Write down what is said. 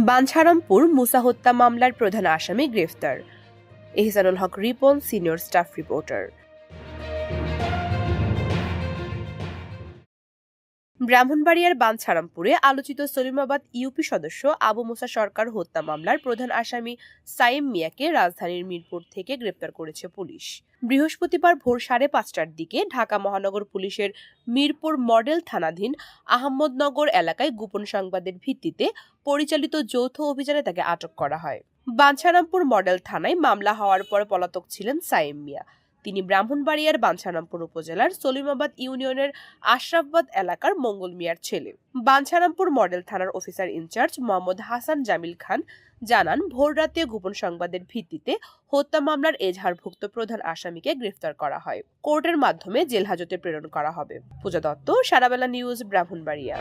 বাঞ্ছারামপুর মুসা হত্যা মামলার প্রধান আসামি গ্রেফতার। এহসানুল হক রিপন, সিনিয়র স্টাফ রিপোর্টার। ব্রাহ্মণবাড়িয়ার বাঞ্ছারামপুরে আলোচিত সলিমাবাদ ইউপি সদস্য আবু মুসা সরকার হত্যা মামলার প্রধান আসামি সাইম মিয়াকে রাজধানীর মিরপুর থেকে গ্রেপ্তার করেছে পুলিশ। বৃহস্পতিবার ভোর 5:30টার দিকে ঢাকা মহানগর পুলিশের মিরপুর মডেল থানাধীন আহমদনগর এলাকায় গোপন সংবাদের ভিত্তিতে পরিচালিত যৌথ অভিযানে তাকে আটক করা হয়। বাঞ্ছারামপুর মডেল থানায় মামলা হওয়ার পর পলাতক ছিলেন সাইম মিয়া। তিনি ব্রাহ্মণবাড়িয়ার বাঞ্ছারামপুর উপজেলার সলিমাবাদ ইউনিয়নের আশরাফবাদ এলাকার মঙ্গল মিয়ার ছেলে। বাঞ্ছারামপুর মডেল থানার অফিসার ইনচার্জ মোহাম্মদ হাসান জামিল খান জানান, ভোররাতে গোপন সংবাদের ভিত্তিতে হত্যা মামলার এজাহারভুক্ত প্রধান আসামিকে গ্রেফতার করা হয়। কোর্টের মাধ্যমে জেল হাজতে প্রেরণ করা হবে। পূজা দত্ত, সারাবেলা নিউজ, ব্রাহ্মণবাড়িয়া।